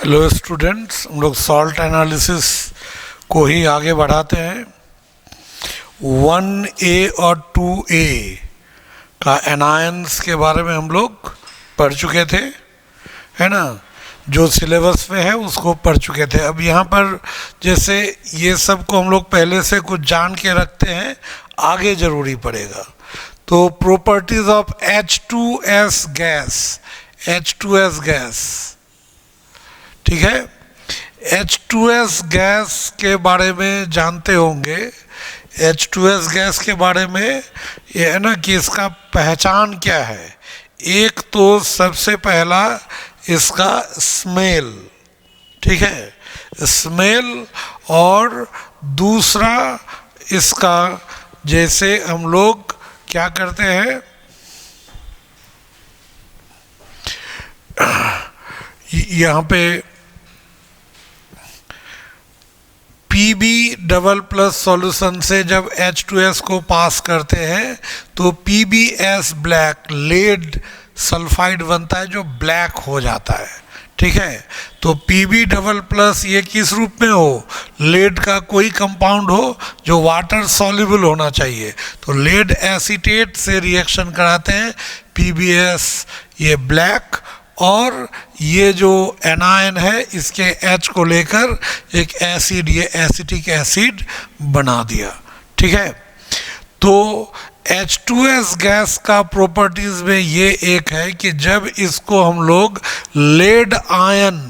Hello students, हम लोग salt analysis को ही आगे बढ़ाते हैं। 1A और 2A का एनायंस के बारे में हम लोग पढ़ चुके थे, है ना। जो सिलेबस में है उसको पढ़ चुके थे। अब यहाँ पर जैसे ये सब को हम लोग पहले से कुछ जान के रखते हैं, आगे ज़रूरी पड़ेगा। तो प्रॉपर्टीज ऑफ H2S गैस, ठीक है। H2S गैस के बारे में जानते होंगे। H2S गैस के बारे में ये है ना कि इसका पहचान क्या है। एक तो सबसे पहला इसका स्मेल, ठीक है, स्मेल। और दूसरा इसका, जैसे हम लोग क्या करते हैं, यहाँ पे Pb डबल प्लस सॉल्यूशन से जब H2S को पास करते हैं तो PbS ब्लैक लेड सल्फाइड बनता है जो ब्लैक हो जाता है, ठीक है। तो Pb डबल प्लस ये किस रूप में हो, लेड का कोई कंपाउंड हो जो वाटर सॉल्युबल होना चाहिए। तो लेड एसीटेट से रिएक्शन कराते हैं, PbS ये ब्लैक, और ये जो एनायन है इसके H को लेकर एक एसिड, ये एसिटिक एसिड बना दिया, ठीक है। तो H2S गैस का प्रॉपर्टीज में ये एक है कि जब इसको हम लोग लेड आयन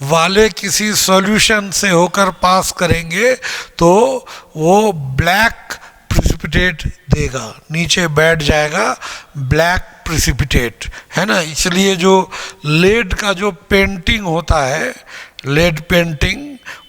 वाले किसी सॉल्यूशन से होकर पास करेंगे तो वो ब्लैक प्रिसिपिटेट देगा, नीचे बैठ जाएगा ब्लैक प्रिसिपिटेट, है ना। इसलिए जो लेड का जो पेंटिंग होता है, लेड पेंटिंग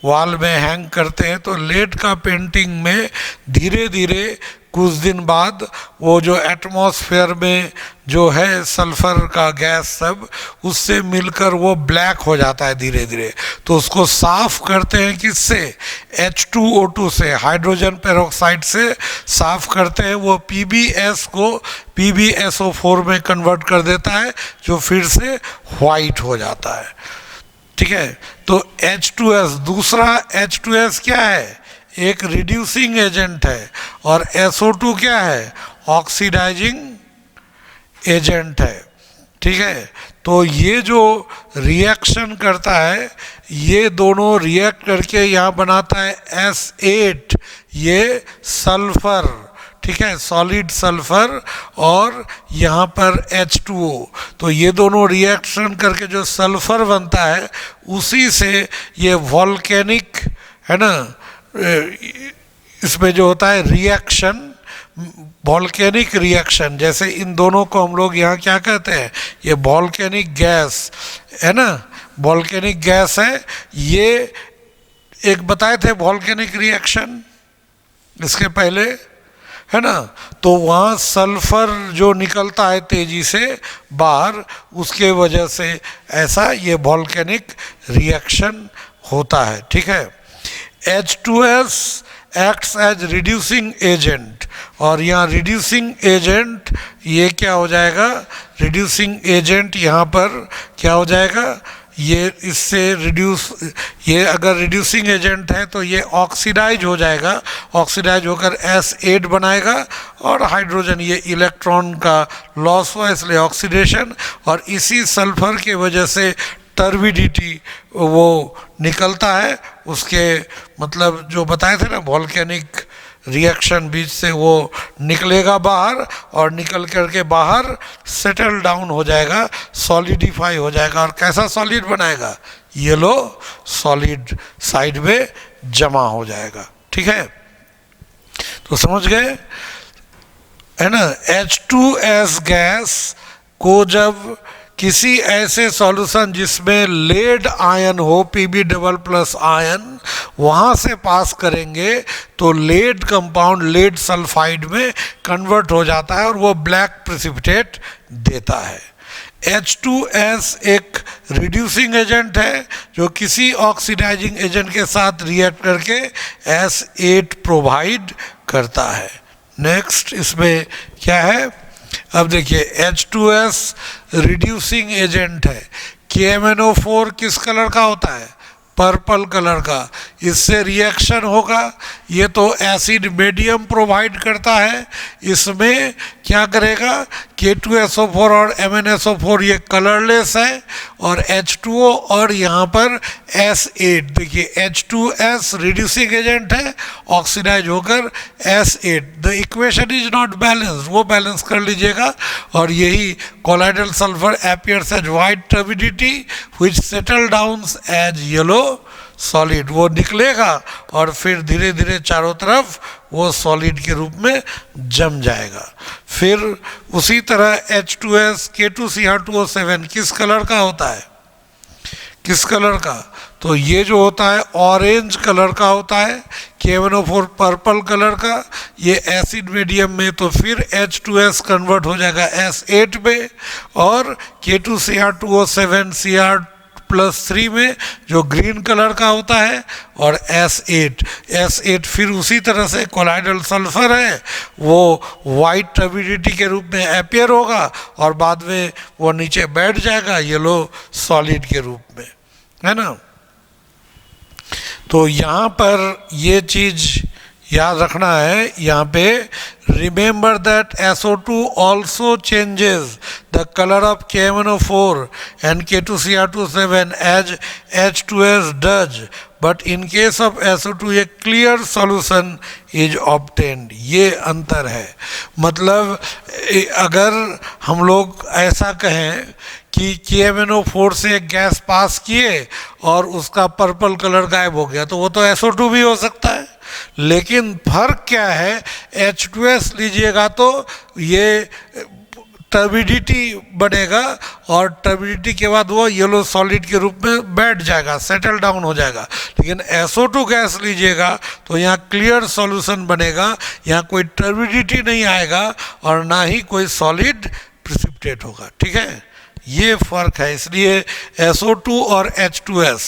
वॉल में हैंग करते हैं, तो लेड का पेंटिंग में धीरे धीरे कुछ दिन बाद वो जो एटमॉस्फेयर में जो है सल्फर का गैस सब, उससे मिलकर वो ब्लैक हो जाता है धीरे धीरे। तो उसको साफ करते हैं किससे, H2O2 से, हाइड्रोजन पेरोक्साइड से साफ करते हैं। वो PbS को PbSO4 में कन्वर्ट कर देता है जो फिर से वाइट हो जाता है, ठीक है। तो H2S, दूसरा H2S क्या है, एक रिड्यूसिंग एजेंट है, और SO2 क्या है, ऑक्सीडाइजिंग एजेंट है, ठीक है। तो ये जो रिएक्शन करता है, ये दोनों रिएक्ट करके यहाँ बनाता है S8, ये सल्फर, ठीक है, सॉलिड सल्फर, और यहाँ पर H2O। तो ये दोनों रिएक्शन करके जो सल्फर बनता है उसी से ये वॉल्केनिक, है ना, इसमें जो होता है रिएक्शन, वॉल्केनिक रिएक्शन, जैसे इन दोनों को हम लोग यहाँ क्या कहते हैं, ये वॉल्केनिक गैस, है ना, वॉल्केनिक गैस है। ये एक बताए थे वॉल्केनिक रिएक्शन इसके पहले, है ना। तो वहाँ सल्फर जो निकलता है तेजी से बाहर, उसके वजह से ऐसा ये वॉल्केनिक रिएक्शन होता है, ठीक है। H2S acts as reducing agent, और यहाँ रिड्यूसिंग एजेंट ये क्या हो जाएगा, रिड्यूसिंग एजेंट यहाँ पर क्या हो जाएगा, ये इससे रिड्यूस, ये अगर रिड्यूसिंग एजेंट है तो ये ऑक्सीडाइज हो जाएगा, ऑक्सीडाइज होकर S8 बनाएगा, और हाइड्रोजन, ये इलेक्ट्रॉन का लॉस हुआ इसलिए ऑक्सीडेशन, और इसी सल्फर के वजह से टर्बिडिटी वो निकलता है, उसके मतलब जो बताए थे ना वॉल्केनिक रिएक्शन बीच से वो निकलेगा बाहर, और निकल करके बाहर सेटल डाउन हो जाएगा, सॉलिडिफाई हो जाएगा, और कैसा सॉलिड बनाएगा, येलो सॉलिड साइड में जमा हो जाएगा, ठीक है। तो समझ गए, है ना। H2S गैस को जब किसी ऐसे सॉल्यूशन जिसमें लेड आयन हो, Pb डबल प्लस आयन, वहाँ से पास करेंगे तो लेड कंपाउंड लेड सल्फाइड में कन्वर्ट हो जाता है और वो ब्लैक प्रेसिपिटेट देता है। H2S एक रिड्यूसिंग एजेंट है जो किसी ऑक्सीडाइजिंग एजेंट के साथ रिएक्ट करके S8 प्रोवाइड करता है। नेक्स्ट इसमें क्या है, अब देखिए H2S रिड्यूसिंग एजेंट है, KMnO4 किस कलर का होता है? पर्पल कलर का। इससे रिएक्शन होगा, ये तो एसिड मीडियम प्रोवाइड करता है, इसमें क्या करेगा? K2SO4 और MnSO4 ये कलरलेस है, और H2O और यहाँ पर S8, देखिए H2S रिड्यूसिंग एजेंट है, ऑक्सीडाइज होकर S8, the equation is not balance, वो बैलेंस कर लीजिएगा। और यही colloidal sulphur appears as white turbidity which settle down as yellow solid, वो निकलेगा और फिर धीरे धीरे चारों तरफ वो सॉलिड के रूप में जम जाएगा। फिर उसी तरह H2S K2Cr2O7 किस कलर का होता है? किस कलर का? तो ये जो होता है ऑरेंज कलर का होता है, KMnO4 पर्पल कलर का, ये एसिड मीडियम में तो फिर H2S कन्वर्ट हो जाएगा S8 में, और K2Cr2O7 Cr+3 में जो ग्रीन कलर का होता है, और S8 फिर उसी तरह से कोलाइडल सल्फर है, वो वाइट टर्बिडिटी के रूप में अपीयर होगा और बाद में वो नीचे बैठ जाएगा येलो सॉलिड के रूप में, है ना। तो यहाँ पर ये चीज़ याद रखना है, यहाँ पे remember that SO2 also changes the colour of KMnO4 and K2Cr2O7 as H2S does, but in case of SO2 a clear solution is obtained. ये अंतर है। मतलब अगर हम लोग ऐसा कहें कि KMnO4 से गैस पास किए और उसका पर्पल कलर गायब हो गया, तो वो तो SO2 भी हो सकता है, लेकिन फर्क क्या है? H2S लीजिएगा तो ये टर्बिडिटी बनेगा, और टर्बिडिटी के बाद वो येलो सॉलिड के रूप में बैठ जाएगा, सेटल डाउन हो जाएगा। लेकिन SO2 गैस लीजिएगा तो यहाँ क्लियर सॉल्यूशन बनेगा, यहाँ कोई टर्बिडिटी नहीं आएगा और ना ही कोई सॉलिड प्रिसिपिटेट होगा। ठीक है, ये फ़र्क है। इसलिए SO2 और H2S,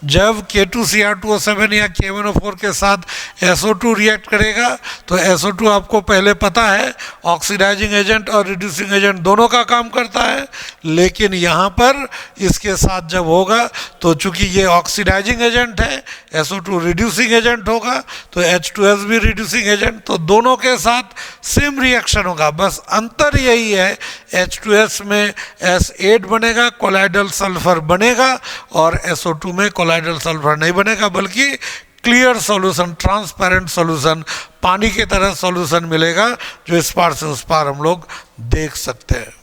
जब K2Cr2O7 या KMnO4 के साथ SO2 रिएक्ट करेगा तो SO2 आपको पहले पता है ऑक्सीडाइजिंग एजेंट और रिड्यूसिंग एजेंट दोनों का काम करता है, लेकिन यहाँ पर इसके साथ जब होगा तो चूंकि ये ऑक्सीडाइजिंग एजेंट है, SO2 रिड्यूसिंग एजेंट होगा, तो H2S भी रिड्यूसिंग एजेंट, तो दोनों के साथ सेम रिएक्शन होगा। बस अंतर यही है, H2S में S8 बनेगा, कोलाइडल सल्फर बनेगा, और SO2 में कोलाइडल सल्फर नहीं बनेगा, बल्कि क्लियर सॉल्यूशन, ट्रांसपेरेंट सॉल्यूशन, पानी की तरह सॉल्यूशन मिलेगा, जो इस पार से उस पार हम लोग देख सकते हैं।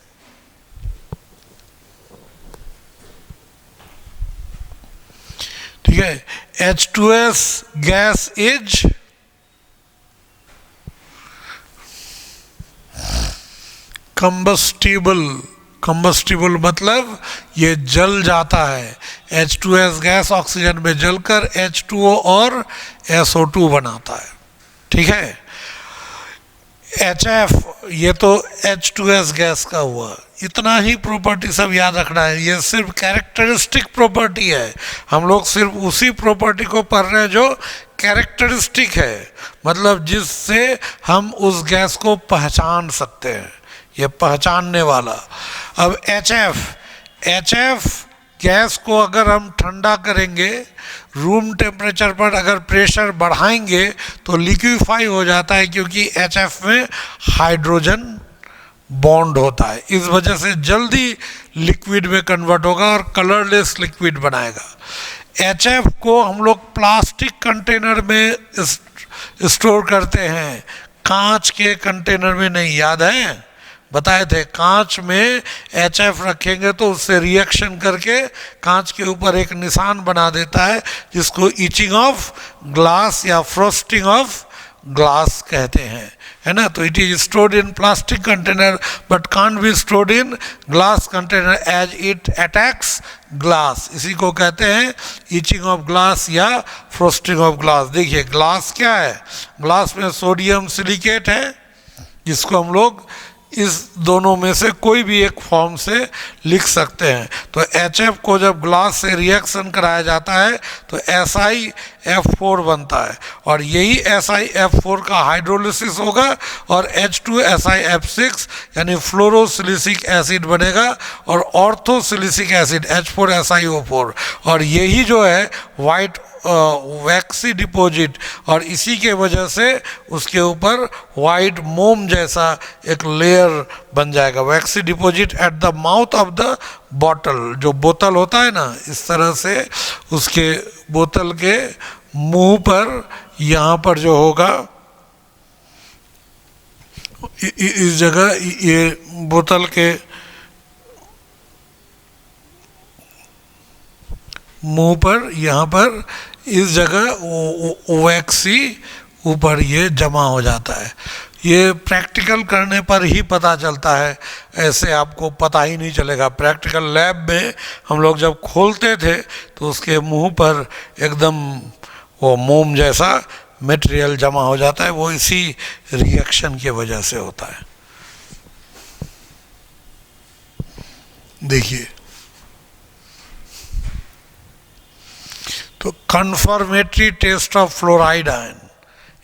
ठीक है, H2S gas is combustible. Combustible मतलब ये जल जाता है। H2S गैस ऑक्सीजन में जलकर H2O और SO2 बनाता है। ठीक है, HF ये तो H2S गैस का हुआ। इतना ही प्रॉपर्टी सब याद रखना है, ये सिर्फ कैरेक्टरिस्टिक प्रॉपर्टी है। हम लोग सिर्फ उसी प्रॉपर्टी को पढ़ रहे हैं जो कैरेक्टरिस्टिक है, मतलब जिससे हम उस गैस को पहचान सकते हैं, ये पहचानने वाला। अब HF गैस को अगर हम ठंडा करेंगे, रूम टेम्परेचर पर अगर प्रेशर बढ़ाएंगे तो लिक्विफाई हो जाता है, क्योंकि HF में हाइड्रोजन बॉन्ड होता है, इस वजह से जल्दी लिक्विड में कन्वर्ट होगा और कलरलेस लिक्विड बनाएगा। HF को हम लोग प्लास्टिक कंटेनर में स्टोर करते हैं, कांच के कंटेनर में नहीं। याद है, बताए थे, कांच में HF रखेंगे तो उससे रिएक्शन करके कांच के ऊपर एक निशान बना देता है, जिसको इचिंग ऑफ ग्लास या फ्रोस्टिंग ऑफ ग्लास कहते हैं, है ना। तो it is stored in plastic container but can't be stored in glass container as it attacks glass. इसी को कहते हैं इचिंग ऑफ ग्लास या फ्रोस्टिंग ऑफ ग्लास। देखिए ग्लास क्या है, ग्लास में सोडियम सिलिकेट है, जिसको हम लोग इस दोनों में से कोई भी एक फॉर्म से लिख सकते हैं। तो HF को जब ग्लास से रिएक्शन कराया जाता है तो SiF4 बनता है, और यही SiF4 का हाइड्रोलिसिस होगा और H2SiF6 यानी फ्लोरोसिलिसिक एसिड बनेगा, और ऑर्थोसिलिसिक एसिड H4SiO4, और यही जो है वाइट वैक्सी डिपॉजिट, और इसी के वजह से उसके ऊपर वाइट मोम जैसा एक लेयर बन जाएगा। Waxy deposit at the mouth of the bottle, जो बोतल होता है ना, इस तरह से उसके बोतल के मुंह पर यहाँ पर जो होगा इस जगह, ये बोतल के मुंह पर यहाँ पर इस जगह वैक्सी ऊपर ये जमा हो जाता है। ये प्रैक्टिकल करने पर ही पता चलता है, ऐसे आपको पता ही नहीं चलेगा। प्रैक्टिकल लैब में हम लोग जब खोलते थे तो उसके मुंह पर एकदम वो मोम जैसा मटेरियल जमा हो जाता है, वो इसी रिएक्शन की वजह से होता है। देखिए, तो confirmatory test of fluoride ion,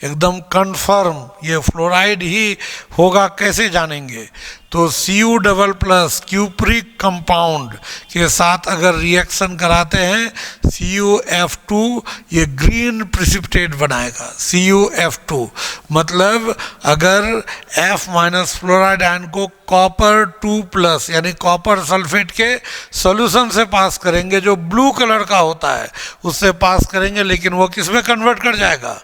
एकदम कन्फर्म ये फ्लोराइड ही होगा, कैसे जानेंगे? तो Cu++ क्यूप्रिक कंपाउंड के साथ अगर रिएक्शन कराते हैं, CuF2 ये ग्रीन प्रिसिपिटेट बनाएगा। CuF2 मतलब अगर F- फ्लोराइड आयन को कॉपर 2+ यानी कॉपर सल्फेट के सॉल्यूशन से पास करेंगे, जो ब्लू कलर का होता है उससे पास करेंगे, लेकिन वो किस में कन्वर्ट कर जाएगा?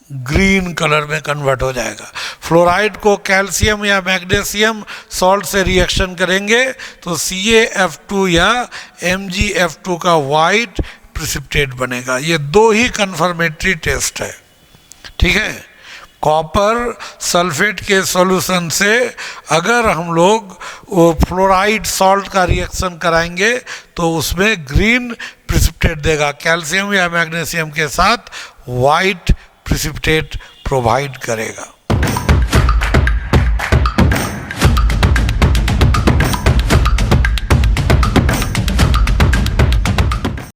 ग्रीन कलर में कन्वर्ट हो जाएगा। फ्लोराइड को कैल्शियम या मैग्नीशियम सॉल्ट से रिएक्शन करेंगे तो CaF2 या MgF2 का वाइट प्रिसिपिटेट बनेगा। ये दो ही कन्फर्मेटरी टेस्ट है, ठीक है। कॉपर सल्फेट के सॉल्यूशन से अगर हम लोग वो फ्लोराइड सॉल्ट का रिएक्शन कराएंगे तो उसमें ग्रीन प्रिसिपिटेट देगा, कैल्शियम या मैग्नीशियम के साथ वाइट प्रिसिपिटेट प्रोवाइड करेगा।